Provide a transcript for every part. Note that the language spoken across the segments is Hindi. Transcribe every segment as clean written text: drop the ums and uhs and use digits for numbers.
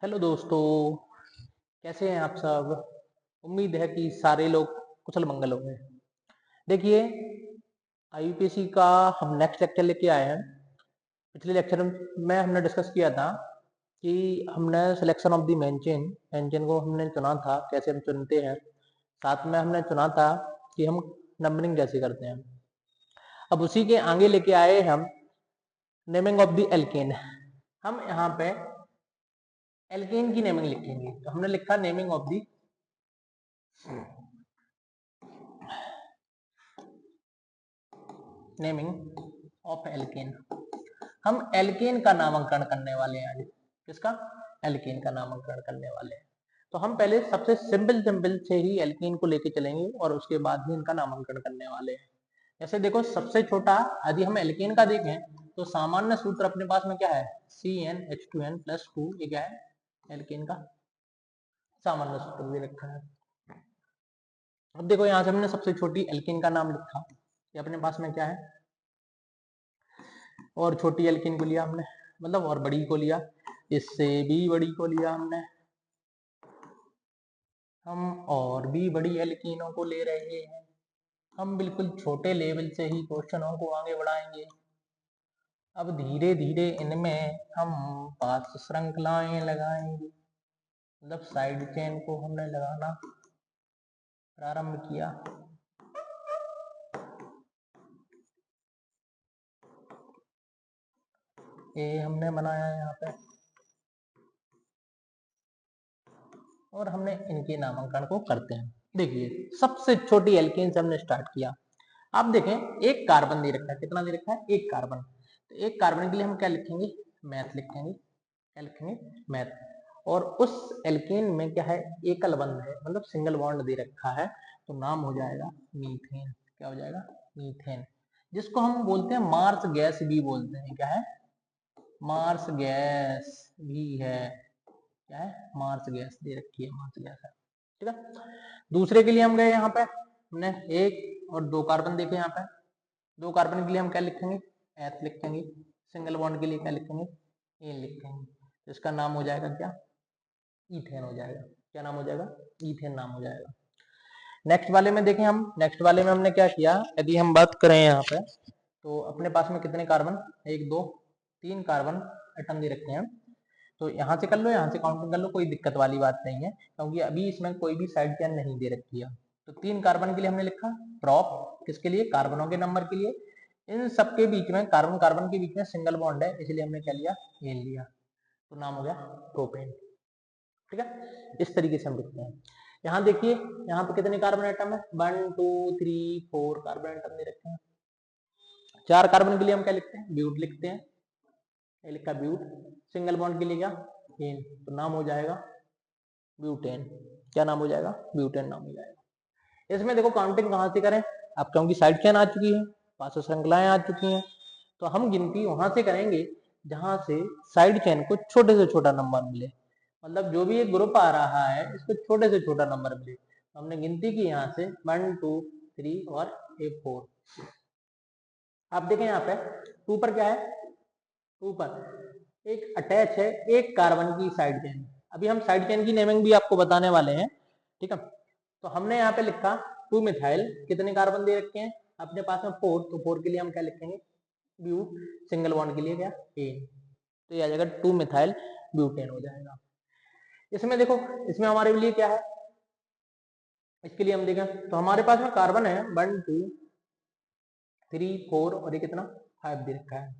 हेलो दोस्तों, कैसे हैं आप सब। उम्मीद है कि सारे लोग कुशल मंगल होंगे। देखिए, आईयूपीएससी का हम नेक्स्ट लेक्चर लेके आए हैं। पिछले लेक्चर में हमने डिस्कस किया था कि हमने selection of the main chain को हमने चुना था, कैसे हम चुनते हैं। साथ में हमने चुना था कि हम नंबरिंग कैसे करते हैं। अब उसी के आगे लेके आए हम नेमिंग ऑफ द एल्केन। हम यहाँ पे एल्केन की नेमिंग लिखेंगे, तो हमने लिखा naming of the naming of alkene. हम एल्केन का नामकरण करने वाले हैं आज। किसका? एल्केन का नामकरण करने वाले हैं। तो हम पहले सबसे सिंपल सिंपल से ही एल्केन को लेके चलेंगे और उसके बाद ही इनका नामकरण करने वाले हैं। जैसे देखो, सबसे छोटा यदि हम एल्केन का देखें तो सामान्य सूत्र अपने पास में क्या है? CnH2n+2। ये क्या है? एल्केन का सामान्य सूत्र दे रखा है। अब देखो, यहां से हमने सबसे छोटी एल्केन का नाम लिखा। ये अपने पास में क्या है? और छोटी एल्केन को लिया हमने, मतलब और बड़ी को लिया, इससे भी बड़ी को लिया हमने। हम और भी बड़ी एल्कीनों को ले रहे हैं। हम बिल्कुल छोटे लेवल से ही क्वेश्चनों को आगे बढ़ाएंगे। अब धीरे धीरे इनमें हम पास श्रृंखलाएं लगाएंगे, मतलब साइड चेन को हमने लगाना प्रारंभ किया। ये हमने बनाया यहाँ पे और हमने इनके नामांकन को करते हैं। देखिए, सबसे छोटी एल्केन से हमने स्टार्ट किया। आप देखें, एक कार्बन दे रखा है। कितना दे रखा है? एक कार्बन। तो एक कार्बन के लिए हम क्या लिखेंगे? मैथ लिखेंगे। क्या लिखेंगे? मैथ। और उस एल्केन में क्या है? एकल बंध है, मतलब सिंगल बॉन्ड दे रखा है, तो नाम हो जाएगा मीथेन। क्या हो जाएगा? मीथेन। जिसको हम बोलते हैं मार्स गैस भी बोलते हैं। क्या है? मार्स गैस भी है। क्या है? मार्स गैस दे रखी है, मार्स गैस है। ठीक है। दूसरे के लिए हम गए, यहाँ पे हमने एक और दो कार्बन देखे। यहाँ पे दो कार्बन के लिए हम क्या लिखेंगे? एथ लिखेंगे। सिंगल बॉन्ड के लिए क्या लिखेंगे? एन लिखेंगे। तो इसका नाम हो जाएगा क्या? ईथेन हो जाएगा। क्या नाम हो जाएगा? ईथेन नाम हो जाएगा। नेक्स्ट वाले में देखें, हम नेक्स्ट वाले में हमने क्या किया, यदि हम बात करें यहाँ पे, तो अपने पास में कितने कार्बन? एक, दो, तीन कार्बन एटम दे रखे हैं। तो यहाँ से कर लो, यहाँ से काउंटिंग कर लो, कोई दिक्कत वाली बात नहीं है, क्योंकि अभी इसमें कोई भी साइड चेन नहीं दे रखी है। तो तीन कार्बन के लिए हमने लिखा प्रोप। किसके लिए? कार्बनों के नंबर के लिए। इन सबके बीच में, कार्बन कार्बन के बीच में सिंगल बॉन्ड है, इसलिए हमने क्या लिया? एन लिया। तो नाम हो गया प्रोपेन। ठीक है। इस तरीके से हम लिखते हैं। यहाँ देखिए, यहाँ पे कितने कार्बन एटम है? 1 2 3 4 कार्बन एटम दे रखे हैं। चार कार्बन के लिए हम क्या लिखते हैं? ब्यूट लिखते हैं। ये लिखा ब्यूट। सिंगल बॉन्ड के लिए क्या? एन। तो नाम हो जाएगा ब्यूटेन। क्या नाम हो जाएगा? ब्यूटेन नाम हो जाएगा। इसमें देखो, काउंटिंग कहां से करें? अब क्योंकि साइड चेन आ चुकी है, पांचों श्रृंखलाएं आ चुकी हैं, तो हम गिनती वहां से करेंगे जहां से साइड चेन को छोटे से छोटा नंबर मिले। मतलब जो भी एक ग्रुप आ रहा है, इसको छोटे से छोटा नंबर मिले। तो हमने गिनती की यहाँ से 1 2 3 और 4। आप देखें यहाँ पे 2 पर क्या है? 2 पर एक अटैच है एक कार्बन की साइड चेन। अभी हम साइड चेन की नेमिंग भी आपको बताने वाले हैं। ठीक है। तो हमने यहाँ पे लिखा 2 मिथाइल। कितने कार्बन दे रखे हैं अपने पास में? 4। तो 4 के लिए हम क्या लिखेंगे? ब्यूट। सिंगल बॉन्ड के लिए क्या? एन। तो ये आ जाएगा 2 मिथाइल ब्यूटेन हो जाएगा। इसमें देखो, इसमें हमारे लिए क्या है? इसके लिए हम देखें तो हमारे पास में कार्बन है 1 2 3 4 और ये कितना? 5 दे रखा है।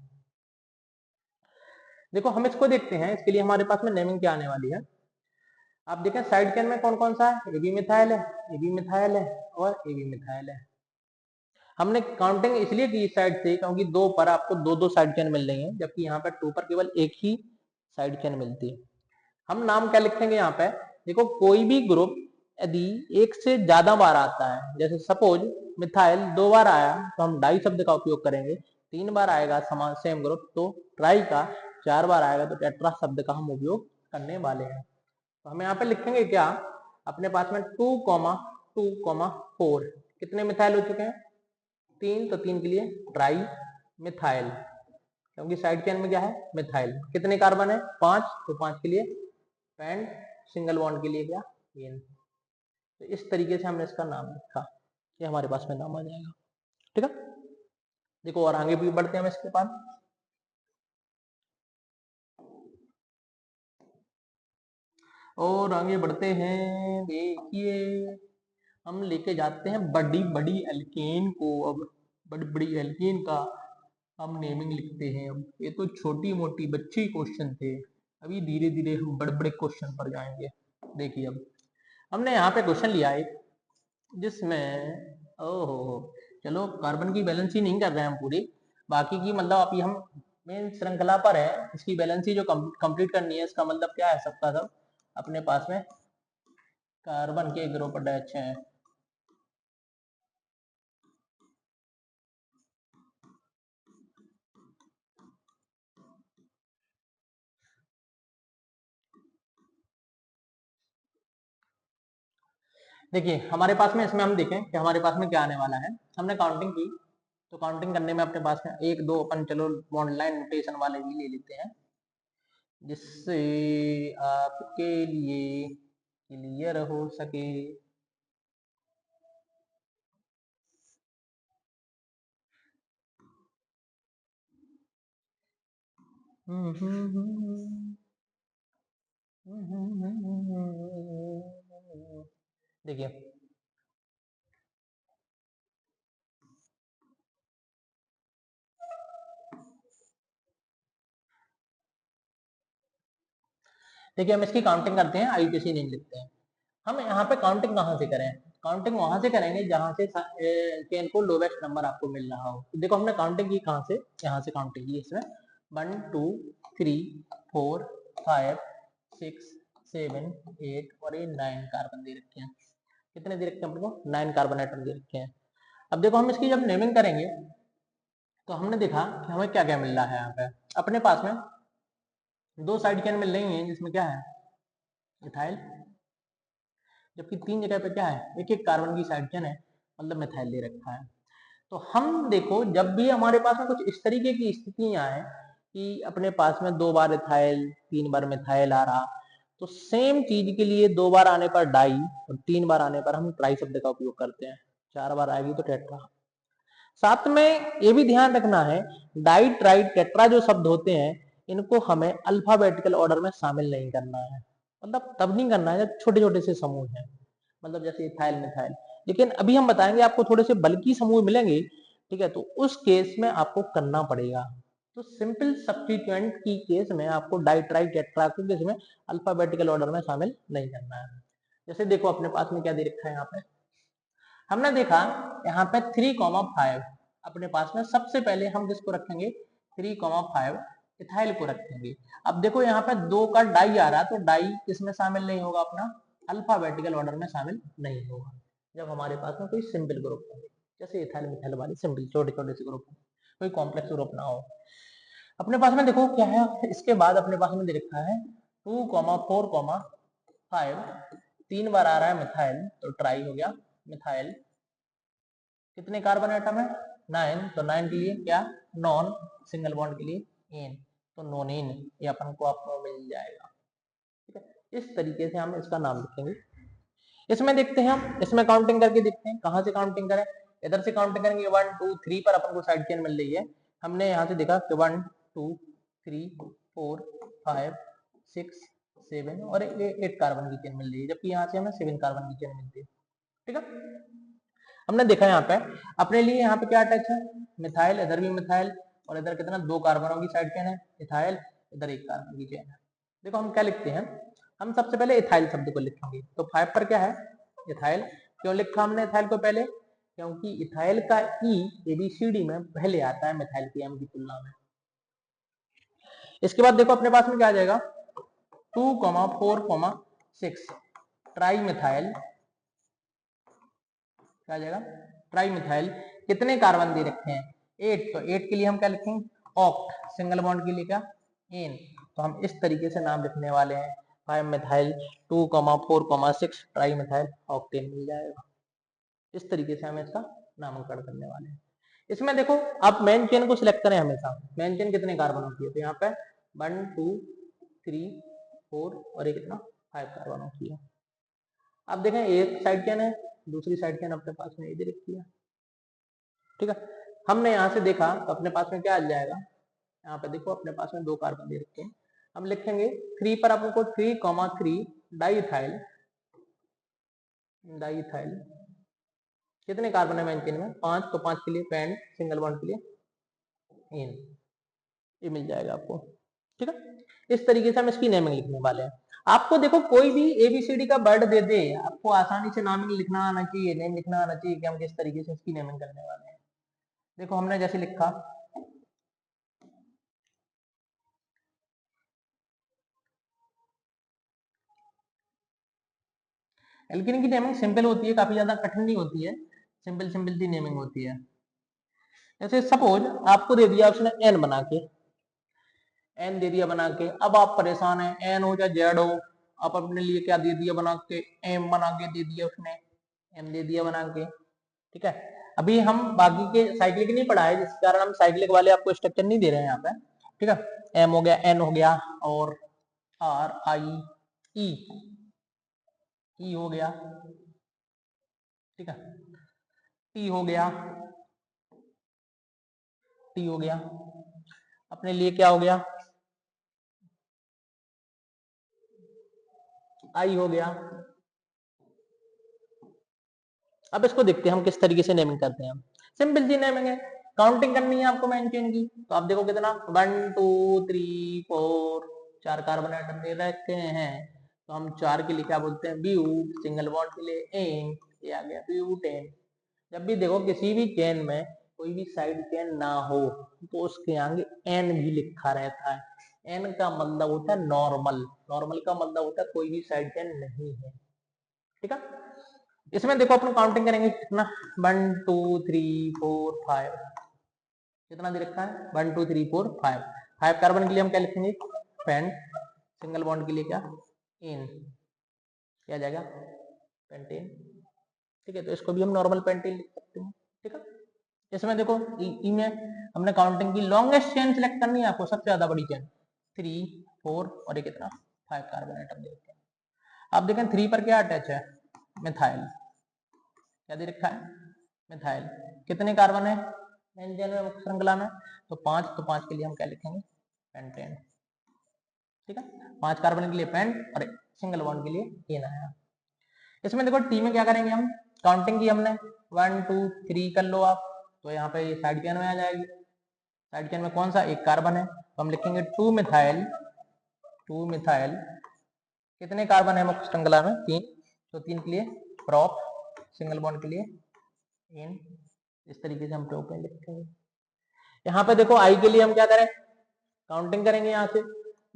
देखो, हम इसको देखते हैं। इसके लिए हमारे पास में नेमिंग क्या आने वाली है? आप देखें साइड चेन में कौन कौन सा है? ए बी मिथाइल है, ए बी मिथाइल है और ए बी मिथाइल है। हमने काउंटिंग इसलिए की इस साइड से क्योंकि दो पर आपको दो दो साइड चेन मिल रही है, जबकि यहाँ पर 2 पर केवल एक ही साइड चेन मिलती है। हम नाम क्या लिखेंगे यहाँ पे? देखो, कोई भी ग्रुप यदि एक से ज्यादा बार आता है, जैसे सपोज मिथाइल 2 बार आया तो हम डाई शब्द का उपयोग करेंगे। 3 बार आएगा समान सेम ग्रुप तो ट्राई का। 4 बार आएगा तो टेट्रा शब्द का हम उपयोग करने वाले हैं। तो हम यहाँ पे लिखेंगे क्या? अपने पास में 2,2,4 कितने मिथाइल हो चुके हैं? 3। तो 3 के लिए ट्राई मिथाइल, क्योंकि साइड चेन में क्या है? मिथाइल। कितने कार्बन है? 5। तो 5 के लिए पेंट सिंगल बॉन्ड के लिए क्या एन। तो इस तरीके से हमने इसका नाम लिखा, ये हमारे पास में नाम आ जाएगा। ठीक है, देखो और आगे भी बढ़ते हैं हम इसके बाद। और आगे बढ़ते हैं, देखिए हम लेके जाते हैं बड़ी बड़ी एल्केन को। अब बड़ी बड़ी एल्केन का हम नेमिंग लिखते हैं। अब ये तो छोटी मोटी बच्ची क्वेश्चन थे, अभी धीरे धीरे हम बड़े बड़े क्वेश्चन पर जाएंगे। देखिए अब हमने यहाँ पे क्वेश्चन लिया एक, जिसमें ओहो, चलो कार्बन की बैलेंसी नहीं कर रहे हैं हम पूरी, बाकी की मतलब अभी हम मेन श्रृंखला पर है, इसकी बैलेंसी जो कंप्लीट करनी है, इसका मतलब क्या है, सबका सब अपने पास में कार्बन के ग्रुप अटैच हैं। देखिए हमारे पास में इसमें हम देखें कि हमारे पास में क्या आने वाला है। हमने काउंटिंग की, तो काउंटिंग करने में अपने पास में एक दो अपन चलो बॉन्ड लाइन नोटेशन वाले भी ले लेते हैं, जिससे आपके लिए क्लियर हो सके। देखिए देखिए हम इसकी काउंटिंग करते हैं, आईयूपीएसी नहीं लिखते हैं। हम यहाँ पे काउंटिंग कहाँ से करें, काउंटिंग वहां से करेंगे जहां से चेन को लोवेस्ट नंबर आपको मिल रहा हो। तो देखो हमने काउंटिंग की कहाँ से, यहाँ से काउंटिंग की। इसमें 1 2 3 4 5 6 7 8 और ये 9 कार्बन दे रखे हैं। कितने दे रखे हैं अपने को, 9 कार्बन एटम दे रखे हैं। अब देखो हम इसकी जब नेमिंग करेंगे तो हमने देखा कि हमें क्या क्या मिल रहा है। यहाँ पे अपने पास में दो साइड चेन मिल रही है, जिसमें क्या है इथाइल, जबकि तीन जगह पे क्या है एक एक कार्बन की साइड चेन है, मतलब मिथाइल दे रखा है। तो हम देखो जब भी हमारे पास में कुछ इस तरीके की स्थितियां आए कि अपने पास में 2 बार इथाइल 3 बार मिथाइल आ रहा, तो सेम चीज के लिए 2 बार आने पर डाई और 3 बार आने पर हम ट्राई शब्द का उपयोग करते हैं, 4 बार आएगी तो टेट्रा। साथ में ये भी ध्यान रखना है, डाई ट्राई टेट्रा जो शब्द होते हैं इनको हमें अल्फाबेटिकल ऑर्डर में शामिल नहीं करना है। मतलब तब नहीं करना है जब छोटे छोटे से समूह हैं, मतलब जैसे इथाइल मिथाइल। लेकिन अभी हम बताएंगे आपको थोड़े से बल्कि समूह मिलेंगे, ठीक है, तो उस केस में आपको करना पड़ेगा। तो सिंपल सब्स्टिट्यूएंट की केस में आपको डाई ट्राई टेट्रा को केस में अल्फाबेटिकल ऑर्डर में शामिल नहीं करना है। जैसे देखो अपने पास में क्या दे रखा है, यहाँ पे हमने देखा यहाँ पे 3,5 अपने पास में सबसे पहले हम किसको रखेंगे, 3,5 इथाइल को रखेंगे। अब देखो यहाँ पे 2 का डाई आ रहा है, तो डाई इसमें शामिल नहीं होगा, अपना अल्फाबेटिकल ऑर्डर में शामिल नहीं होगा जब हमारे पास में कोई सिंपल ग्रुप हो, जैसे इथाइल मिथाइल वाले सिंपल छोटे छोटे से ग्रुप, कोई कॉम्प्लेक्स ग्रुप ना हो। अपने पास में देखो क्या है, इसके बाद अपने पास में दे रखा है 2,4,5, 3 बार आ रहा है मिथाइल, तो ट्राई हो गया मिथाइल। कितने कार्बन एटम है, 9, तो 9 के लिए क्या नॉन, सिंगल बॉन्ड के लिए एन, तो नोनिन, ये अपन को आपको मिल जाएगा। ठीक है, इस तरीके से हम इसका नाम लिखेंगे। इसमें देखते हैं हम, इसमें काउंटिंग करके देखते हैं कहां से काउंटिंग करें। इधर से काउंटिंग करेंगे 1 2 3 पर अपन को साइड चेन मिल रही है। हमने यहाँ से देखा कि 1 2 3 4 5 6 7 और 8 कार्बन की चेन मिल रही है, जबकि यहाँ से हमें 7 कार्बन की चेन मिलती है। ठीक है, हमने देखा यहाँ पे अपने लिए यहाँ पे क्या अटैच है, मिथाइल, इधर भी मिथाइल, और इधर कितना 2 कार्बनों की साइड चेन है इथाइल, इधर 1 कार्बन की चेन है। देखो हम क्या लिखते हैं, हम सबसे पहले इथाइल शब्द को लिखेंगे। तो 5 पर क्या है इथाइल, क्यों लिखा हमने इथाइल को पहले, क्योंकि इथाइल का ई एबीसीडी में पहले आता है मिथाइल की एम की तुलना में। इसके बाद देखो अपने पास में क्या आ जाएगा 2,4,6 ट्राई मिथाइल, क्या आ जाएगा ट्राई मिथाइल। कितने कार्बन दे रखे हैं 8, तो 8 के लिए हम क्या लिखेंगे ऑक्ट, सिंगल बॉन्ड के लिए क्या एन। तो हम इस तरीके से नाम लिखने वाले हैं 5 मिथाइल 2,4,6 ट्राई मिथाइल ऑक्टेन मिल जाएगा। इस तरीके से हम इसका नामकरण करने वाले हैं। इसमें देखो आप मेन चेन को सिलेक्ट करें, हमेशा मेन चेन कितने कार्बन होती है, तो यहाँ पे 1 2 3 4 और ये कितना 5 कार्बनों की है। अब देखें एक साइड चेन है, दूसरी साइड चेन अपने पास में ये दे रखी है, ठीक है। हमने यहाँ से देखा तो अपने पास में क्या आ जाएगा, यहाँ पे देखो अपने पास में 2 कार्बन दे रखे हैं। हम लिखेंगे 3 पर आपको 3,3 डाइथाइल, डाइथाइल कितने कार्बन है मेन चेन में 5, तो 5 के लिए पेंट सिंगल बॉन्ड के लिए इन, ये मिल जाएगा आपको, ठीक है। इस तरीके से हम इसकी नेमिंग लिखने वाले हैं। आपको देखो कोई भी एबीसीडी का वर्ड दे दे, आपको आसानी से नामिंग लिखना आना चाहिए, नेम लिखना आना चाहिए कि हम किस तरीके से इसकी नेमिंग करने वाले हैं। देखो हमने जैसे लिखा एल्कीन की नेमिंग सिंपल होती है, काफी ज्यादा कठिन नहीं होती है, सिंपल सिंपल सी नेमिंग होती है। जैसे सपोज आपको दे दिया उसने एन बना के, एन दे दिया बना के, अब आप परेशान है एन हो या जेड हो, आप अपने लिए क्या दे दिया बना के, एम बना के दे दिया उसने, एम दे दिया बना के, ठीक है। अभी हम बाकी के साइक्लिक नहीं पढ़ा है, जिस कारण हम साइक्लिक वाले आपको स्ट्रक्चर नहीं दे रहे हैं यहाँ पे, ठीक है। एम हो गया, एन हो गया, और आर आई ई, ई हो गया, ठीक है, टी हो गया, टी हो गया, अपने लिए क्या हो गया, आई हो गया। अब इसको देखते हैं हम किस तरीके से नेमिंग करते हैं। सिंपल सी नेमिंग है, काउंटिंग करनी है आपको मेन चेन की, तो आप देखो कितना 1 2 3 4 4 कार्बन एटम दे रखे हैं, तो हम 4 के लिए क्या बोलते हैं ब्यूट, सिंगल बॉन्ड के लिए एन, ये आ गया ब्यूटेन। जब भी देखो किसी भी चेन में कोई भी साइड चेन ना हो तो उसके आगे एन भी लिखा रहता है। एन का मतलब होता है नॉर्मल, नॉर्मल का मतलब होता है कोई भी साइड चेन नहीं है, ठीक है। इसमें देखो अपन काउंटिंग करेंगे कितना 1 2 3 4 5, कितना दे रखा है 1 2 3 4 5, 5 कार्बन के लिए हम क्या लिखेंगे पेंट, सिंगल बॉन्ड के लिए क्या इन, क्या आ जाएगा पेंटेन, ठीक है। तो इसको भी हम नॉर्मल पेंटेन लिख सकते हैं, ठीक है। इसमें देखो ई में हमने काउंटिंग की, लॉन्गेस्ट चेन सिलेक्ट करनी है आपको, सबसे ज्यादा बड़ी चेन 3 4 और ये कितना 5 कार्बन एटम दे रखे हैं। आप देखें 3 पर क्या अटैच है मिथाइल, क्या दे रखा है मिथाइल, कितने कार्बन है एंजन में मुख्य श्रृंखला में, तो 5, तो 5 के लिए हम क्या लिखेंगे पेंटेन, ठीक है। 5 कार्बन के लिए पेंट और सिंगल बॉन्ड के लिए एन आया। इसमें देखो टी में क्या करेंगे हम, काउंटिंग की हमने 1 2 3 कर लो आप, तो यहाँ पे साइड चेन में आ जाएगी, साइड चेन में कौन सा एक कार्बन है, तो हम लिखेंगे 2 मिथाइल, 2 मिथाइल, कितने कार्बन है मुख्य श्रृंखला में 3, तो 3 के लिए प्रॉप, सिंगल बॉन्ड के लिए इन, इस तरीके से हम प्रॉप में लिखेंगे। यहाँ पे देखो आई के लिए हम क्या करें काउंटिंग करेंगे, यहाँ से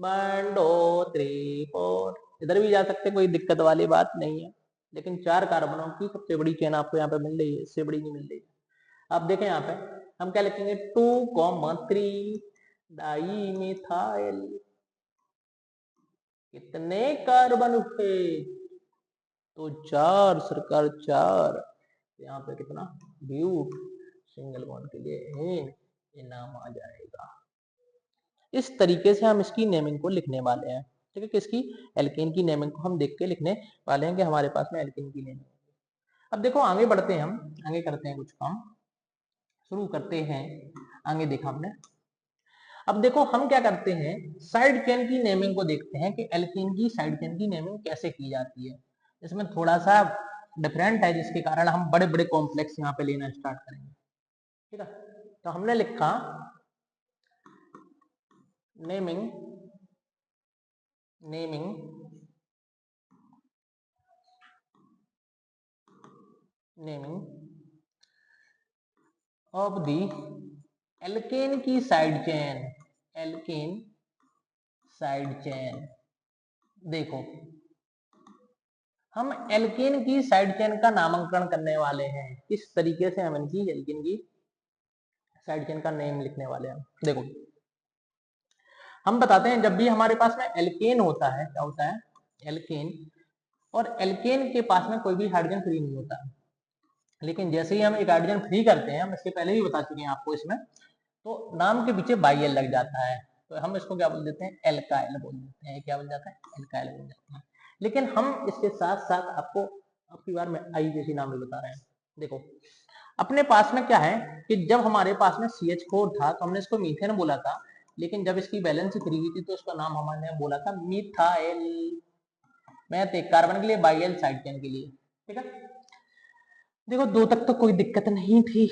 1 2 3 4, इधर भी जा सकते, कोई दिक्कत वाली बात नहीं है, लेकिन 4 कार्बनों की सबसे बड़ी चेन आपको यहाँ पे मिल रही है, इससे बड़ी नहीं मिल रही है। आप देखें यहाँ पे हम क्या लिखेंगे 2,3 डाई मिथाइल, कितने कार्बन हुए, तो 4 सरकार 4, यहाँ पे कितना ब्यूट, सिंगल बॉन्ड के लिए ये नाम आ जाएगा। इस तरीके से हम इसकी नेमिंग को लिखने वाले हैं, ठीक है। किसकी एल्केन की नेमिंग को हम देख के लिखने वाले हैं कि हमारे पास में एल्केन की नेमिंग। अब देखो आगे बढ़ते हैं, हम आगे करते हैं कुछ काम, शुरू करते हैं आगे देखा हमने। अब देखो हम क्या करते हैं साइड चेन की नेमिंग को देखते हैं कि एल्केन की साइड चेन की नेमिंग कैसे की जाती है। इसमें थोड़ा सा डिफरेंट है, जिसके कारण हम बड़े बड़े कॉम्प्लेक्स यहाँ पे लेना स्टार्ट करेंगे, ठीक है। तो हमने लिखा naming, naming naming of the alkane की side chain, alkane side chain. देखो हम एल्केन की साइड चेन का नामकरण करने वाले हैं, किस तरीके से हम इनकी एल्केन की साइड चेन का नेम लिखने वाले हैं। देखो हम बताते हैं जब भी हमारे पास में एल्केन होता है, क्या होता है एल्केन, और एल्केन के पास में कोई भी हाइड्रोजन फ्री नहीं होता, लेकिन जैसे ही हम एक हाइड्रोजन फ्री करते हैं, हम इसके पहले भी बता चुके हैं आपको इसमें, तो नाम के पीछे बाई एल लग जाता है, तो हम इसको क्या बोल देते हैं, एल्काइल बोल देते हैं। क्या बोल जाता है, एल्काइल बोल जाता है। लेकिन हम इसके साथ साथ आपको आपकी बार में IUPAC नाम भी बता रहे हैं। देखो अपने पास में क्या है कि जब हमारे पास में CH4 था तो हमने इसको मीथेन बोला था, लेकिन जब इसकी वैलेंसी 3 हुई थी तो उसका नाम हमने बोला था मिथाइल। मैथ एक कार्बन के लिए, बाइल साइड चेन के लिए। ठीक है, देखो 2 तक तो कोई दिक्कत नहीं थी,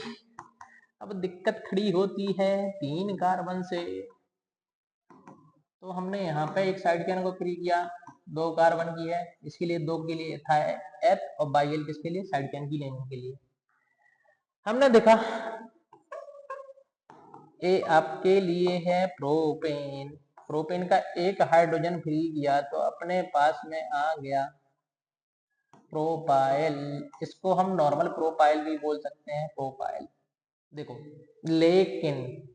अब दिक्कत खड़ी होती है 3 कार्बन से। तो हमने यहाँ पे एक साइड चेन को फ्री किया, 2 कार्बन की है, इसके लिए 2 के लिए था F और बाइल किसके लिए, साइड चेन की लेने के लिए। हमने देखा ये आपके लिए है प्रोपेन, प्रोपेन का एक हाइड्रोजन फ्री किया तो अपने पास में आ गया प्रोपाइल। इसको हम नॉर्मल प्रोपाइल भी बोल सकते हैं, प्रोपाइल। देखो लेकिन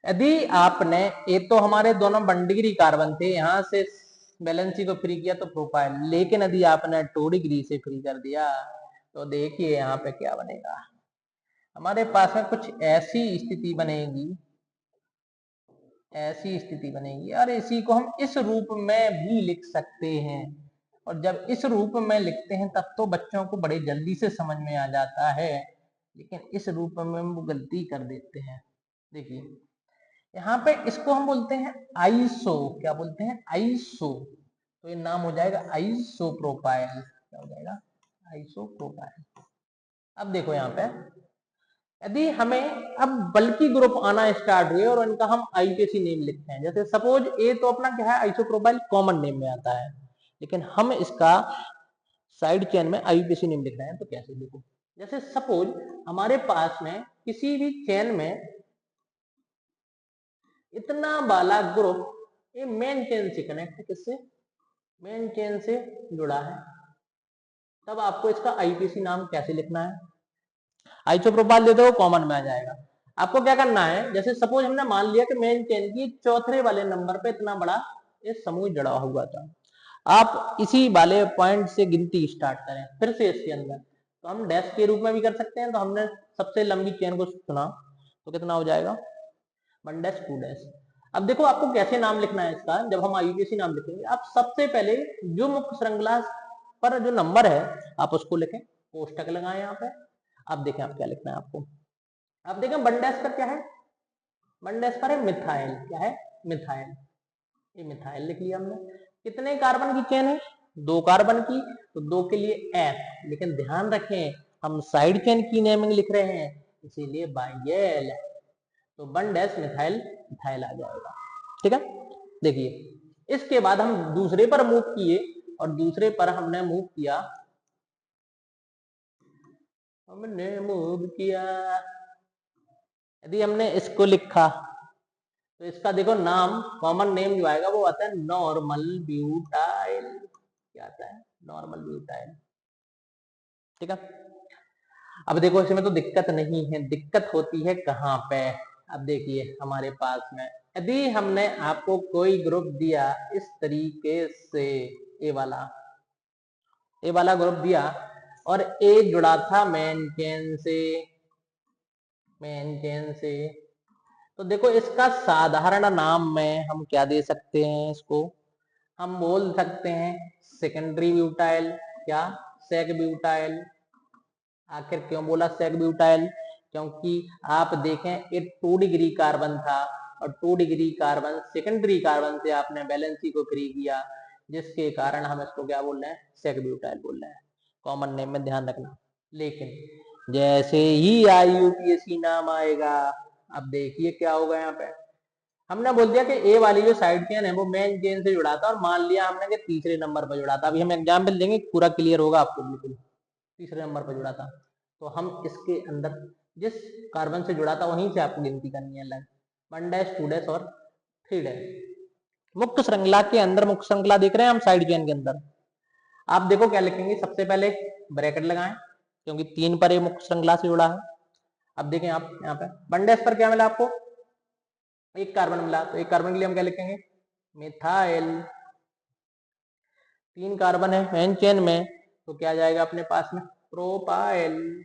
यदि आपने, ये तो हमारे दोनों 1 डिग्री कार्बन थे, यहां से वैलेंसी को फ्री किया तो प्रोपाइल, लेकिन यदि आपने 2 डिग्री से फ्री कर दिया तो देखिए यहाँ पे क्या बनेगा, हमारे पास में कुछ ऐसी स्थिति बनेगी, ऐसी स्थिति बनेगी। और इसी को हम इस रूप में भी लिख सकते हैं, और जब इस रूप में लिखते हैं तब तो बच्चों को बड़े जल्दी से समझ में आ जाता है, लेकिन इस रूप में हम वो गलती कर देते हैं। देखिए यहाँ पे इसको हम बोलते हैं आइसो, क्या बोलते हैं, आइसो। तो ये नाम हो जाएगा आइसोप्रोपाइल। क्या हो जाएगा, आइसोप्रोपाइल। अब देखो यहाँ पे यदि हमें अब बल्कि ग्रुप आना स्टार्ट हुए और इनका हम IUPAC नेम लिखते हैं, जैसे सपोज ए तो अपना क्या है, आइसोप्रोपाइल कॉमन नेम में आता है, लेकिन हम इसका साइड चेन में IUPAC नेम लिख रहे हैं, तो कैसे देखो, जैसे सपोज हमारे पास में किसी भी चेन में इतना वाला ग्रुप ये मेन चेन से कनेक्ट है, किससे, मेन चेन से जुड़ा है, तब आपको इसका IUPAC नाम कैसे लिखना है, आइसोप्रोपाइल दे दो कॉमन में आ जाएगा। आपको क्या करना है, जैसे सपोज हमने मान लिया कि मेन चेन की चौथे वाले नंबर पे इतना बड़ा ये समूह जड़ा हुआ था, आप इसी वाले पॉइंट से गिनती स्टार्ट करें फिर से इसके अंदर, तो हम डैश के रूप में भी कर सकते हैं। तो हमने सबसे लंबी चेन को चुना तो कितना हो जाएगा, 1 डैश 2 डैश। अब देखो आपको कैसे नाम लिखना है इसका, जब हम IUPAC नाम लिखेंगे, आप सबसे पहले जो मुख्य श्रृंखला पर जो नंबर है आप उसको लिखें, कोष्टक लगाएं यहाँ पे। अब देखें आप क्या लिखना है आपको, अब देखें 1 डैश पर क्या है, 1 डैश पर है मिथाइल, क्या है, मिथाइल। ये मिथाइल लिख लिया हमने। कितने कार्बन की चेन है, 2 कार्बन की, तो 2 के लिए F, लेकिन ध्यान रखें हम साइड चेन की नेमिंग लिख रहे हैं इसीलिए बाइल, तो 1 डैश मिथाइल, मिथाइल आ जाएगा। ठीक है, देखिए इसके बाद हम दूसरे पर मूव किए, और दूसरे पर हमने मूव किया, हमने मूव किया, यदि हमने इसको लिखा तो इसका देखो नाम, कॉमन नेम जो आएगा वो आता है नॉर्मल ब्यूटाइल। क्या आता है, नॉर्मल ब्यूटाइल। ठीक है, अब देखो इसमें तो दिक्कत नहीं है, दिक्कत होती है कहाँ पे, अब देखिए हमारे पास में यदि हमने आपको कोई ग्रुप दिया इस तरीके से, ए वाला ग्रुप दिया और ए जुड़ा था मेन चेन से, मेन चेन से, तो देखो इसका साधारण नाम में हम क्या दे सकते हैं, इसको हम बोल सकते हैं सेकेंडरी ब्यूटाइल, क्या, सेक ब्यूटाइल। आखिर क्यों बोला सेक ब्यूटाइल, क्योंकि आप देखें ये 2 डिग्री कार्बन था, और 2 डिग्री कार्बन सेकेंडरी कार्बन से आपने वैलेंसी को फ्री किया, जिसके कारण हम इसको क्या बोल रहे हैं, सेक ब्यूटाइल बोल रहे हैं, कॉमन नेम में ध्यान रखना। लेकिन जैसे ही IUPAC नाम आएगा, अब देखिए क्या होगा, यहाँ पे हमने बोल दिया कि ए वाली जो साइड चेन है वो मेन चेन से जुड़ा था, और मान लिया हमने कि तीसरे नंबर पर जुड़ा था। अभी हम एग्जाम्पल देंगे पूरा क्लियर होगा आपको, बिल्कुल तीसरे नंबर पर जुड़ा था, तो हम इसके अंदर जिस कार्बन से जुड़ा था वहीं से आपको गिनती करनी है, अलग 1 डैश 2 डैश और 3 डैश। मुक्त श्रृंखला के अंदर, मुक्त श्रृंखला देख रहे हैं हम साइड चेन के अंदर, आप देखो क्या लिखेंगे, सबसे पहले ब्रैकेट लगाएं क्योंकि 3 पर ये मुक्त श्रृंखला से जुड़ा है। अब देखें आप यहाँ पे 1 डैश पर क्या मिला आपको, 1 कार्बन मिला, तो 1 कार्बन के लिए हम क्या लिखेंगे, मिथाइल। 3 कार्बन है मेन चेन में, तो क्या जाएगा अपने पास में, प्रोपाइल।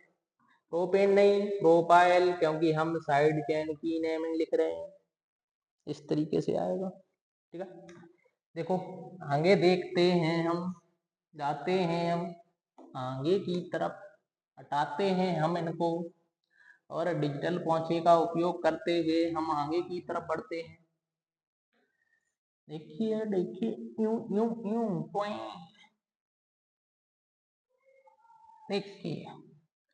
प्रोपेन नहीं, प्रोपाइल, क्योंकि हम साइड चेन की नेमिंग लिख रहे हैं इस तरीके से आएगा। ठीक है, देखो आगे देखते हैं हम, जाते हैं हम आगे की तरफ, हटाते हैं हम इनको और डिजिटल पहुंचे का उपयोग करते हुए हम आगे की तरफ बढ़ते हैं। देखिए देखिए, यूं यूं यूं देखिए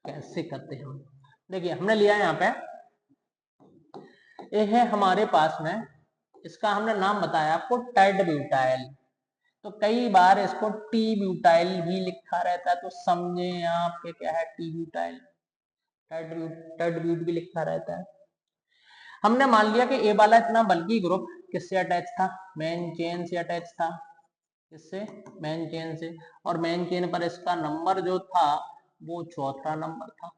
कैसे करते हैं हम। देखिए हमने लिया यहाँ पे, ये है हमारे पास में, इसका हमने नाम बताया आपको टेड ब्यूटाइल। तो कई बार इसको टी ब्यूटाइल भी लिखा रहता है, तो समझे आप के क्या है टी ब्यूटाइल, टेड ब्यूट भी लिखा रहता है। हमने मान लिया कि ए वाला इतना बल्कि ग्रुप किससे अटैच था, मेन चेन से अटैच था, किससे, मेन चेन से, और मेन चेन पर इसका नंबर जो था वो चौथा नंबर था।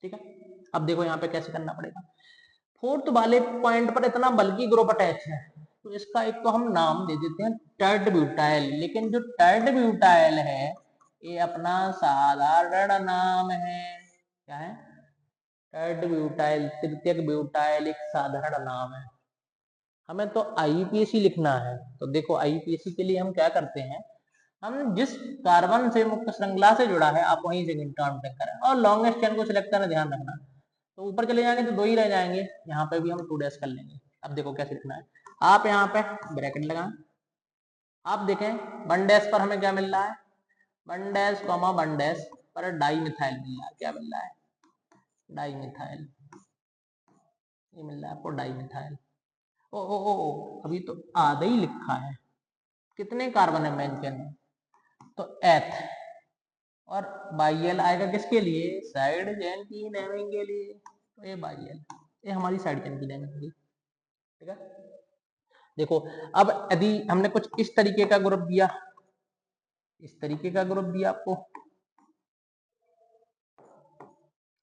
ठीक है, अब देखो यहाँ पे कैसे करना पड़ेगा। फोर्थ वाले पॉइंट पर इतना बल्कि ग्रुप अटैच है, तो इसका एक तो हम नाम दे देते हैं टेड ब्यूटाइल। लेकिन जो टेड ब्यूटाइल है ये अपना साधारण नाम है। क्या है, टेड ब्यूटाइल, तृतीयक ब्यूटाइल एक साधारण नाम है। हमें तो आईयूपीएसी लिखना है, तो देखो आईयूपीएसी के लिए हम क्या करते हैं, हम जिस कार्बन से मुक्त श्रृंखला से जुड़ा है आप वहीं से काउंटिंग करें और लॉन्गेस्ट चेन को सिलेक्ट करना, ध्यान रखना। तो ऊपर चले जाएंगे तो 2 ही रह जाएंगे, यहाँ पे भी हम 2 डैश कर लेंगे। अब देखो कैसे लिखना है, आप यहाँ पे ब्रैकेट लगाएं, आप देखें 1 डैश पर हमें क्या मिल रहा है, 1 डैश कॉमा 1 डैश पर डाई मिथाइल मिल रहा है। क्या मिल रहा है, डाई मिथाइल, ये मिल रहा है आपको डाई मिथाइल। ओ ओ ओ ओ, अभी तो आधा ही लिखा है, कितने कार्बन है मेन चेन में, तो एथ, और बाईएल आएगा किसके लिए, साइड चेन की नेमिंग के लिए, तो ये बाईएल, ये हमारी साइड चेन की नेमिंग होगी। ठीक है, देखो अब यदि हमने कुछ इस तरीके का ग्रुप दिया, इस तरीके का ग्रुप दिया आपको,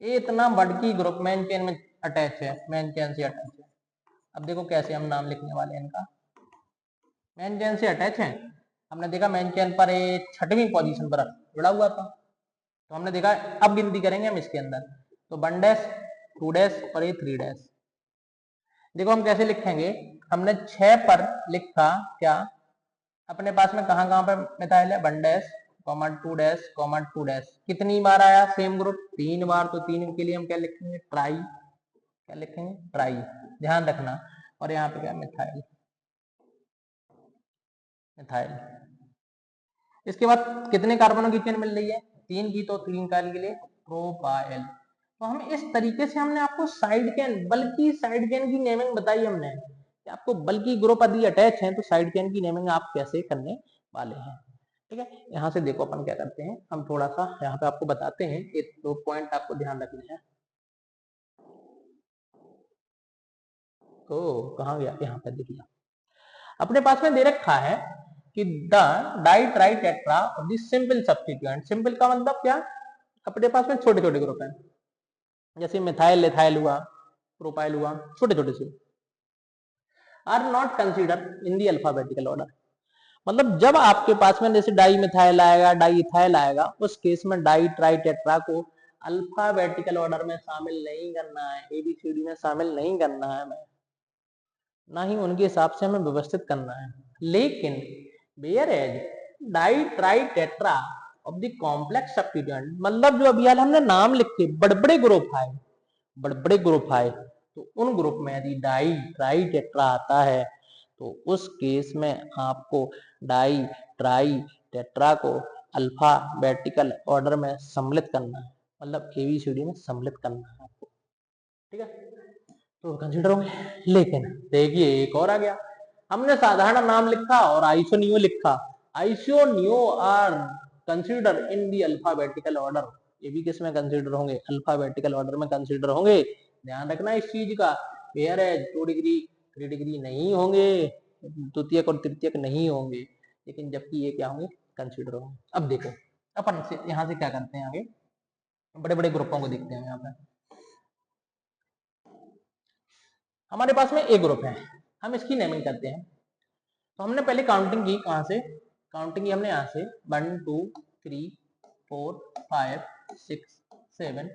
ये इतना बड़की ग्रुप मेन चेन में अटैच है, मेन चेन से अटैच है। अब देखो कैसे हम नाम लिखने वाले हैं इनका, मेन चेन से अटैच है, हमने देखा मेन चेन पर ये 6वीं पोजीशन पर जुड़ा हुआ था, तो हमने देखा अब गिनती करेंगे हम इसके अंदर, तो 1 डैश 2 डैश और ये 3 डैश। देखो हम कैसे लिखेंगे, हमने 6 पर लिखा क्या, अपने पास में कहां कहां पर मिथाइल है, 1 dash comma 2 dash comma 2 dash, कितनी बार आया सेम ग्रुप, 3 बार, तो 3 के लिए हम क्या लिखेंगे, ट्राई, क्या लिखेंगे, ट्राई, ध्यान रखना। और यहाँ पे क्या, मिथाइल, मिथाइल। इसके बाद कितने कार्बनों की चेन मिल रही है, 3 की, तो 3 कार्बन के लिए प्रोपाइल। तो हम इस तरीके से हमने आपको साइड चेन, बल्कि साइड चेन की नेमिंग बताई हमने कि आपको बल्कि ग्रुप यदि अटैच है तो साइड चेन की नेमिंग आप कैसे करने वाले हैं। ठीक है, यहाँ से देखो अपन क्या करते हैं, हम थोड़ा सा यहाँ पे आपको बताते हैं, एक 2 पॉइंट आपको ध्यान रखने हैं। तो कहाँ गया, यहाँ पे देखिए अपने पास में दे रखा है कि the di tri tetra of the simple substituent. Simple का मतलब क्या, अपने पास में छोटे छोटे ग्रुप हैं, जैसे मिथाइल इथाइल हुआ, प्रोपाइल हुआ, छोटे छोटे से, are not consider in the alphabetical order. मतलब जब आपके पास में जैसे डाई मिथाइल आएगा, डाई इथाइल आएगा, उस केस में डाई ट्राइटेट्रा को अल्फाबेटिकल ऑर्डर में शामिल नहीं करना है, एबीसीडी में शामिल नहीं करना है हमें, ना ही उनके हिसाब से हमें व्यवस्थित करना है। लेकिन whereas di tri tetra of the complex substituent, मतलब जो अभी हमने नाम लिखे बड़े ग्रुप आए, बड़े ग्रुप आए, तो उन ग्रुप में यदि डाई ट्राई टेट्रा आता है तो उस केस में आपको डाई ट्राई टेट्रा को अल्फाबेटिकल ऑर्डर में सम्मिलित करना है, मतलब एबीसीडी में सम्मिलित करना है आपको। ठीक है, तो कंसिडर होंगे। लेकिन देखिए एक और आ गया, हमने साधारण नाम लिखा और आइसोनियो लिखा, iso neo are consider in the alphabetical order, ये भी किस में कंसिडर होंगे, अल्फाबेटिकल ऑर्डर में कंसिडर होंगे। ध्यान रखना इस चीज का, वेयर एज 2 डिग्री 3 डिग्री नहीं होंगे, द्वितीयक और तृतीयक नहीं होंगे, लेकिन जबकि ये क्या होंगे, कंसिडर होंगे। अब देखो अपन यहाँ से क्या करते हैं, आगे बड़े बड़े ग्रुपों को देखते हैं। यहाँ पे हमारे पास में एक ग्रुप है, हम इसकी नेमिंग करते हैं। तो हमने पहले काउंटिंग की, कहां से काउंटिंग की हमने, यहाँ से 1 2 3 4 5 6 7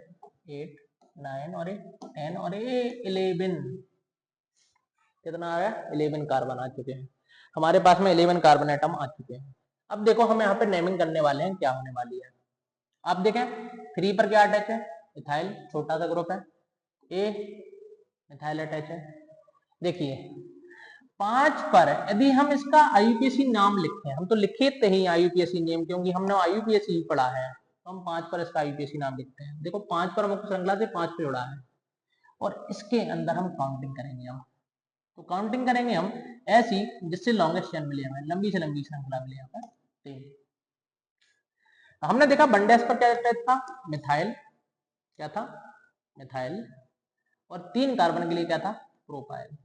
8 9 और 10 और 11। कितना आ रहा है, 11 कार्बन आ चुके हैं हमारे पास में, 11 कार्बन एटम आ चुके हैं। अब देखो हम यहाँ पे नेमिंग करने वाले हैं, क्या होने वाली है। आप देखें 3 पर क्या अटैच है, इथाइल, छोटा सा ग्रुप है, ए इथाइल अटैच है। देखिए 5 पर यदि हम इसका आईयूपीएसी नाम लिखें, हम तो लिखते ही आईयूपीएसी नेम, क्योंकि हमने आईयूपीएसी ही पढ़ा है, तो हम 5 पर इसका आईयूपीएसी नाम लिखते हैं। देखो 5 पर मुख्य श्रृंखला से 5 पे जुड़ा है, और इसके अंदर हम काउंटिंग करेंगे। हम तो काउंटिंग करेंगे हम ऐसी जिससे लॉन्गेस्ट चेन मिले हमें, लंबी से लंबी श्रृंखला मिले यहाँ पर 3। हमने देखा बंडेस पर क्या अटैच था, मिथाइल, क्या था, मिथाइल, और 3 कार्बन के लिए क्या था, प्रोपाइल।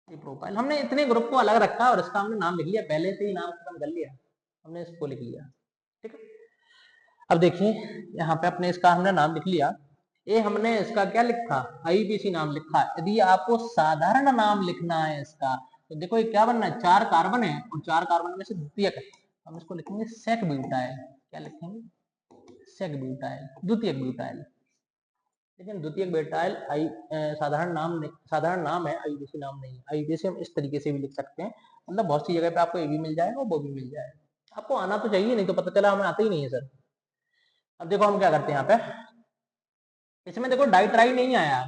ये प्रोपाइल, हमने इतने ग्रुप को अलग रखा और इसका हमने नाम लिख लिया, पहले से ही नाम खत्म कर लिया, हमने इसको लिख लिया। ठीक है, अब देखिए यहाँ पे अपने इसका हमने नाम लिख लिया, ये हमने इसका क्या लिखा, आईयूपीएसी नाम लिखा। यदि आपको साधारण नाम लिखना है इसका, तो देखो ये क्या बनना है, 4 कार्बन है और 4 कार्बन में से द्वितीयक है, हम इसको लिखेंगे सेक ब्यूटाइल। क्या लिखेंगे, सेक ब्यूटाइल, द्वितीयक ब्यूटाइल। लेकिन द्वितीयक ब्यूटाइल साधारण नाम है, आईयूपीएसी नाम नहीं है। आईयूपीएसी हम इस तरीके से भी लिख सकते हैं, मतलब बहुत सी जगह पे आपको ये भी मिल जाएगा और वो भी मिल जाएगा। आपको आना तो चाहिए, नहीं तो पता चला हमें आता ही नहीं है सर। अब देखो हम क्या करते हैं यहाँ पे, इसमें देखो डाइट्राई नहीं आया।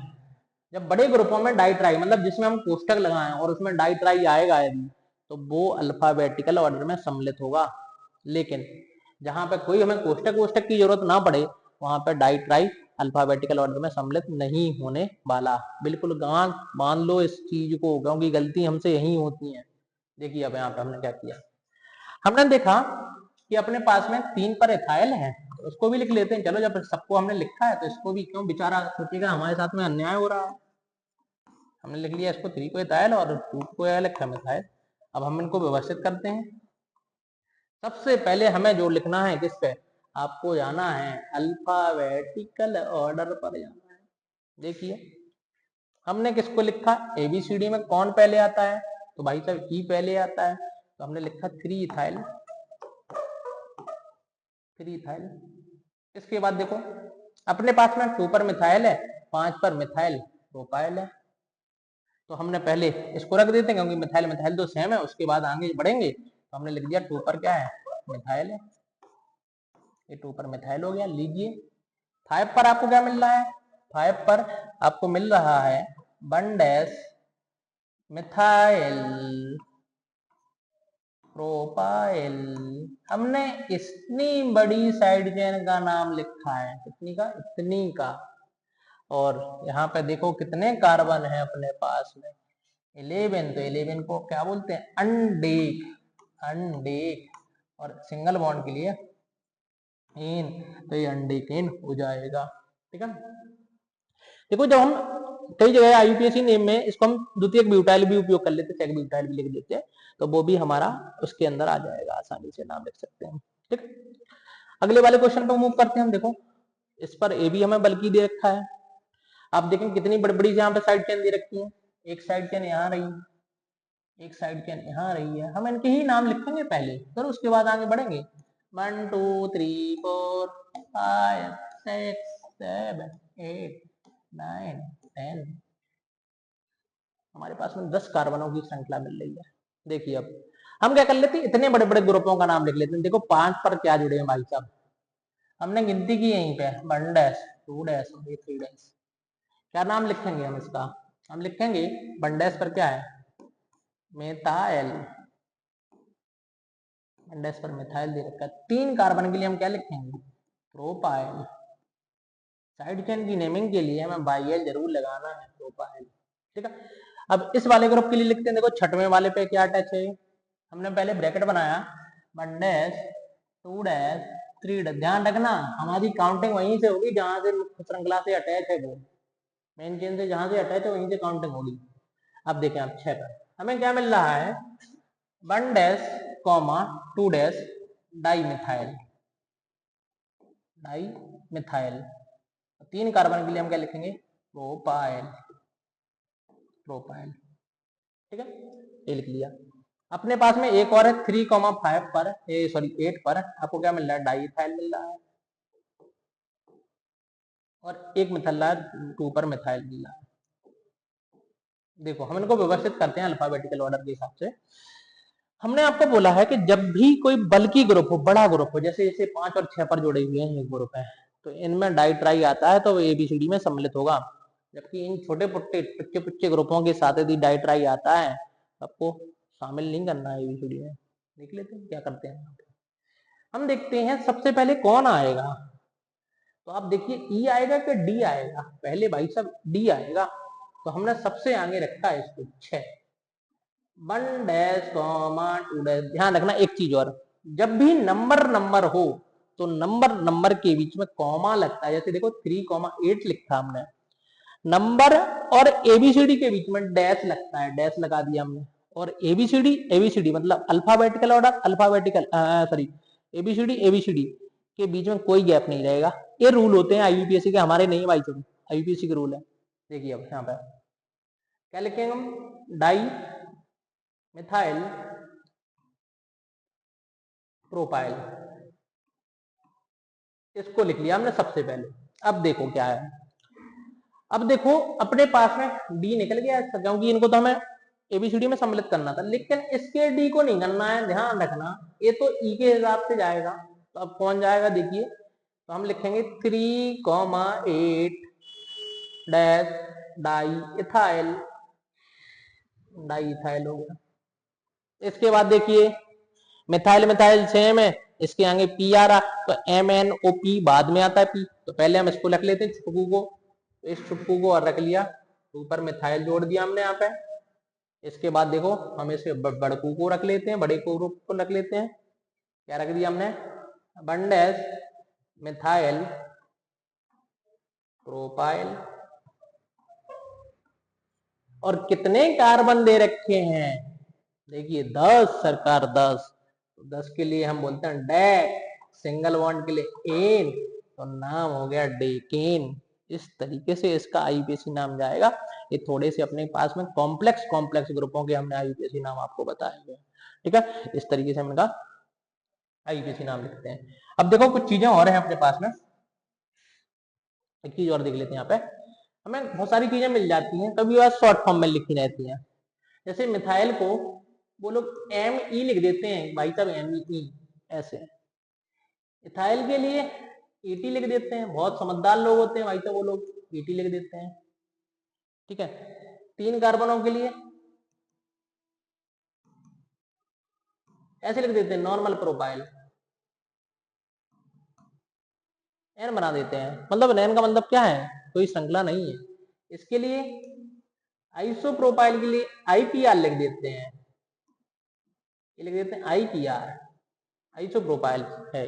जब बड़े ग्रुपों में डाइट्राई, मतलब जिसमें हम कोष्टक लगाएं और उसमें डाइट्राई आएगा यदि, तो वो अल्फाबेटिकल ऑर्डर में सम्मिलित होगा। लेकिन जहां पे कोई हमें कोष्टक वोष्टक की जरूरत ना पड़े, वहां पे डाइट्राई अल्फाबेटिकल ऑर्डर में सम्मिलित नहीं होने वाला। बिल्कुल गांठ मान लो इस चीज को, क्योंकि गलती हमसे यही होती है। देखिए अब यहाँ पे हमने क्या किया, हमने देखा कि अपने पास में 3 पर इथाइल है, तो उसको भी लिख लेते हैं। चलो जब सबको हमने लिखा है तो इसको भी, क्यों बेचारा सोचेगा हमारे साथ में अन्याय हो रहा है। हमने लिख लिया इसको 3 को इथाइल और 2 को लिखा मिथाइल। अब हम इनको व्यवस्थित करते हैं। सबसे पहले हमें जो लिखना है किस पे, आपको जाना है अल्फाबेटिकल ऑर्डर पर जाना है। देखिए हमने किसको लिखा, एबीसीडी में कौन पहले आता है, तो भाई साहब ई पहले आता है, तो हमने लिखा 3 इथाइल, 3 इथाइल। इसके बाद देखो अपने पास में 2 पर मिथाइल है, 5 पर मिथाइल प्रोपाइल है, तो हमने पहले इसको रख देते हैं, क्योंकि मिथाइल मिथाइल तो सेम है। उसके बाद आगे बढ़ेंगे तो हमने लिख दिया 2 पर क्या है, मिथाइल है, ये 2 पर मिथाइल हो गया। लीजिए 5 पर आपको क्या मिल रहा है, 5 पर आपको मिल रहा है 1 डैश मिथाइल प्रोपाइल। हमने इतनी बड़ी साइड चेन का नाम लिखा है, कितनी का, इतनी का। और यहाँ पे देखो कितने कार्बन है अपने पास में, 11। तो 11 को क्या बोलते हैं, अनडेक, अनडेक। और सिंगल बॉन्ड के लिए इन, तो ये अनडेकेन हो जाएगा। ठीक है, देखो जब हम कई जगह आईयूपीएसी नेम में इसको हम द्वितीयक ब्यूटाइल भी उपयोग कर लेते हैं, सेक ब्यूटाइल भी लिख देते हैं, तो वो भी हमारा उसके अंदर आ जाएगा, आसानी से नाम लिख सकते हैं। ठीक, अगले वाले क्वेश्चन पे मूव करते हैं हम। देखो इस पर ए भी हमें बल्कि दे रखा है। आप देखें कितनी बड़ी बड़ी यहाँ पे साइड चेन दे रखी है, एक साइड चेन यहाँ रही, एक साइड चेन यहाँ रही है। हम इनके ही नाम लिखेंगे पहले, फिर उसके बाद आगे बढ़ेंगे। 1 2 3 4 5 6 7 8 9 10, हमारे पास में 10 कार्बनों की श्रृंखला मिल रही है। देखिए अब हम क्या कर लेते हैं, इतने बड़े बड़े ग्रुपों का नाम लिख लेते हैं। देखो 5 पर क्या जुड़े हैं भाई साहब, हमने गिनती की यहीं पे 1 डैश 2 डैश और 3 डैश। क्या नाम लिखेंगे हम इसका, हम लिखेंगे 1 डैश पर क्या है, मेथाइल, 1 डैश पर मिथाइल दे रखा है। 3 कार्बन के लिए हम क्या लिखेंगे, प्रोपाइल। साइड चेन की नेमिंग के लिए हमें बाई जरूर लगाना है, प्रोपाइल। ठीक है, अब इस वाले ग्रुप के लिए लिखते हैं। देखो छठवें वाले पे क्या अटैच है, हमने पहले ब्रैकेट बनाया 1 डैश 2 डैश 3 डैश। ध्यान रखना हमारी काउंटिंग वहीं से होगी जहां से मुख्य श्रृंखला से अटैच है, वो मेन चेन से जहां से अटैच है वहीं से काउंटिंग होगी। अब देखें आप 6 पर हमें क्या मिल रहा है, 1 dash comma 2 dash di methyl, di methyl. 3 carbon के लिए हम क्या लिखेंगे, प्रोपाइल, प्रोपाइल। ठीक है, ये लिख लिया। अपने पास में एक और है 3,5 पर, सॉरी 8 पर आपको क्या मिल रहा है, डाई इथाइल मिल रहा है, और एक मिथाइल 2 पर मिथाइल मिल रहा है। देखो हम इनको व्यवस्थित करते हैं अल्फाबेटिकल ऑर्डर के हिसाब से। हमने आपको बोला है कि जब भी कोई बल्कि ग्रुप हो, बड़ा ग्रुप हो, जैसे जैसे 5 और 6 पर जुड़े हुए हैं एक ग्रुप है, तो इनमें डाई ट्राई आता है तो वो एबीसीडी में सम्मिलित होगा। जबकि इन छोटे पुट्टे पुच्चे पुच्चे ग्रुपों के साथ यदि डाई ट्राई आता है आपको शामिल नहीं करना है एबीसीडी में। देख लेते हैं क्या करते हैं। हम देखते हैं सबसे पहले कौन आएगा। तो आप देखिए ई आएगा कि डी आएगा। पहले भाई साहब डी आएगा, तो हमने सबसे आगे रखा है इसको 6। 1 डैश कॉमा 2 डैश। ध्यान रखना एक चीज और, जब भी नंबर हो तो नंबर के बीच में कॉमा लगता है। जैसे देखो 3,8 लिखा हमने, नंबर और एबीसीडी के बीच में डैश लगता है, डैश लगा दिया हमने। और एबीसीडी मतलब alphabetical order, alphabetical sorry ABCD के बीच में कोई गैप नहीं रहेगा। ये रूल होते हैं आईयूपीएससी के, हमारे नहीं भाई साहब, आईयूपीएससी के रूल है। देखिए अब यहाँ पे क्या लिखेंगे हम, डाई मिथाइल प्रोपाइल, इसको लिख लिया हमने सबसे पहले। अब देखो क्या है, अब देखो अपने पास में डी निकल गया क्योंकि इनको तो हमें एबीसीडी में सम्मिलित करना था, लेकिन इसके डी को नहीं करना है। ध्यान रखना ये तो ई के हिसाब से जाएगा। तो अब कौन जाएगा देखिए, तो हम लिखेंगे 3,8 dash di ethyl, di ethyl हो गया। इसके बाद देखिए मिथाइल मिथाइल सेम है, इसके आगे पी आ रहा, तो MnO बाद में आता है पी, तो पहले हम इसको रख लेते हैं छुटकू को। तो इस छुटकू को और रख लिया, तो ऊपर मिथाइल जोड़ दिया हमने यहाँ पे। इसके बाद देखो हम इसे बड़कू को रख लेते हैं, बड़े को ग्रुप को रख लेते हैं। क्या रख दिया हमने, 1 डैश मिथाइल प्रोपाइल। और कितने कार्बन दे रखे हैं, देखिए 10 सरकार 10। तो 10 के लिए हम बोलते हैं डैक, सिंगल बॉन्ड के लिए एन, तो नाम हो गया डेकेन। इस तरीके से इसका आईयूपीएसी नाम जाएगा। ये थोड़े से अपने पास में कॉम्प्लेक्स ग्रुपों के हमने आईयूपीएसी नाम आपको बताए हुए, ठीक है। इस तरीके से हम इनका आईयूपीएसी नाम लिखते हैं। अब देखो कुछ चीजें और हैं अपने पास में, एक चीज और देख लेते हैं। यहाँ पे हमें बहुत सारी चीजें मिल जाती हैं, कभी बात शॉर्ट फॉर्म में लिखी रहती हैं। जैसे मिथाइल को वो लोग ME लिख देते हैं भाई साहब, ME ऐसे। इथाइल के लिए ET लिख देते हैं, बहुत समझदार लोग होते हैं भाई साहब, वो लोग ET लिख देते हैं, ठीक है। 3 कार्बनों के लिए ऐसे लिख देते हैं नॉर्मल प्रोपाइल, एन बना देते हैं। मतलब एन का मतलब क्या है, कोई श्रृंखला नहीं है। इसके लिए आइसोप्रोपाइल के लिए IPR लिख देते हैं, ये लिख देते हैं IPR, आइसोप्रोपाइल है,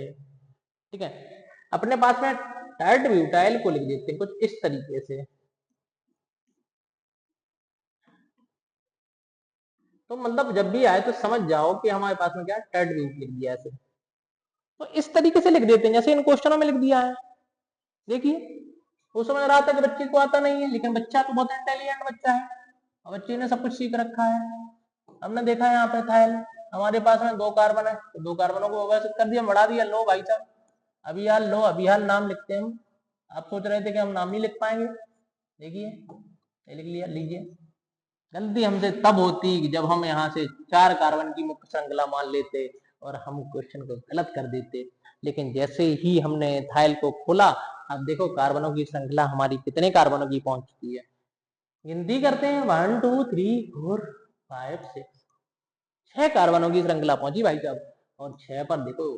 ठीक है। अपने पास में टाइट ब्यूटाइल को लिख देते हैं कुछ इस तरीके से। तो मतलब जब भी आए तो समझ जाओ कि हमारे पास में क्या टाइट ब्यूट लिख दिया ऐसे। तो इस तरीके से लिख देते हैं जैसे इन क्वेश्चनों में लिख दिया है। देखिए वो समझ रहा था कि बच्चे को आता नहीं है, लेकिन बच्चा तो बहुत इंटेलिजेंट बच्चा है और बच्चे ने सब कुछ सीख रखा है। हमने देखा है यहाँ पे थाइल, हमारे पास में 2 कार्बन है, तो 2 कार्बनों को व्यवस्थित कर दिया, बढ़ा दिया। लो भाई साहब अभी हाल, लो अभी हाल नाम लिखते हैं हम। आप सोच रहे थे कि हम नाम नहीं लिख पाएंगे, देखिए ये लिख लिया। लीजिए गलती हमसे तब होती कि जब हम यहाँ से 4 कार्बन की मुख्य श्रृंखला मान लेते और हम क्वेश्चन को गलत कर देते। लेकिन जैसे ही हमने थाइल को खोला, अब देखो कार्बनों की श्रृंखला हमारी कितने कार्बनों की पहुंच चुकी है। गिनती करते हैं 1 2 3 4 5 6, 6 कार्बनों की श्रृंखला पहुंची भाई साहब। और 6 पर देखो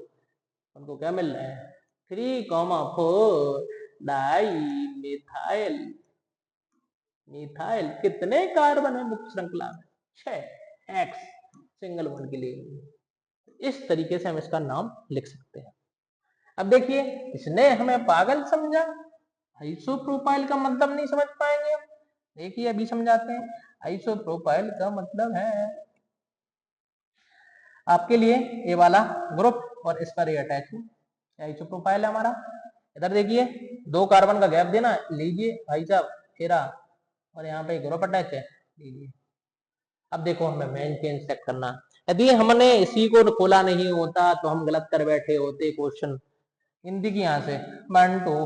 उनको क्या मिल रहा है, 3,4 डाई मिथाइल। मिथाइल कितने कार्बन है मुख्य श्रृंखला में, 6 एक्स सिंगल बॉन्ड के लिए। इस तरीके से हम इसका नाम लिख सकते हैं। अब देखिए इसने हमें पागल समझा, आइसोप्रोपाइल का मतलब नहीं समझ पाएंगे। देखिए अभी समझाते हैं। आइसोप्रोपाइल का मतलब है आपके लिए ये वाला ग्रुप और इस पर ये अटैचमेंट, आइसोप्रोपाइल है हमारा। इधर देखिए 2 कार्बन का गैप देना, लीजिए भाई साहब तेरा, और यहाँ पे ग्रुप अटैच है, लीजिए। अब देखो हमें मेन चेन सेट करना, यदि हमने इसी को खोला नहीं होता तो हम गलत कर बैठे होते क्वेश्चन। हिंदी की यहाँ से 1 2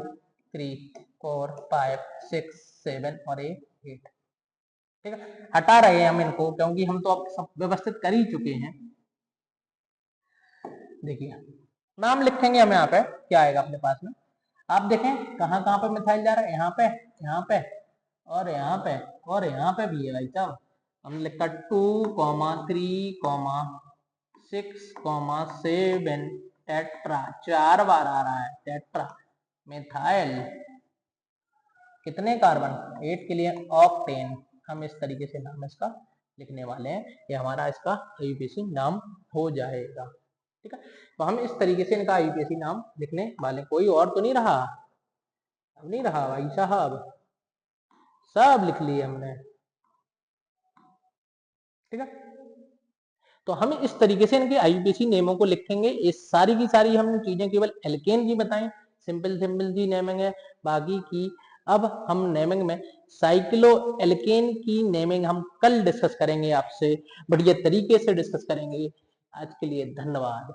3 4 5 6 7 और 8, ठीक है, हटा रहे हैं हम इनको क्योंकि हम तो अब सब व्यवस्थित कर ही चुके हैं। देखिए नाम लिखेंगे हम यहाँ पे, क्या आएगा अपने पास में, आप देखें कहाँ कहाँ पे मिथाइल जा रहा है, यहाँ पे, यहाँ पे और यहाँ पे और यहाँ पे भी है भाई साहब। हमने लिखा 2,3,6,7 टेट्रा, 4 बार आ रहा है टेट्रा मिथाइल, कितने कार्बन, 8 के लिए ऑक्टेन। हम इस तरीके से नाम इसका लिखने वाले हैं, ये हमारा इसका आईयूपीएसी नाम हो जाएगा। ठीक है, तो हम इस तरीके से इनका आईयूपीएसी नाम लिखने वाले, कोई और तो नहीं रहा, अब नहीं रहा भाई साहब, सब लिख लिए हमने। ठीक है, तो हम इस तरीके से इनके आईयूपीएसी नेमों को लिखेंगे। इस सारी की सारी हमने चीजें केवल एल्केन की बताएं, सिंपल सिंपल सी नेमिंग है, बाकी की अब हम नेमिंग में साइक्लो एल्केन की नेमिंग हम कल डिस्कस करेंगे, आपसे बढ़िया तरीके से डिस्कस करेंगे। आज के लिए धन्यवाद।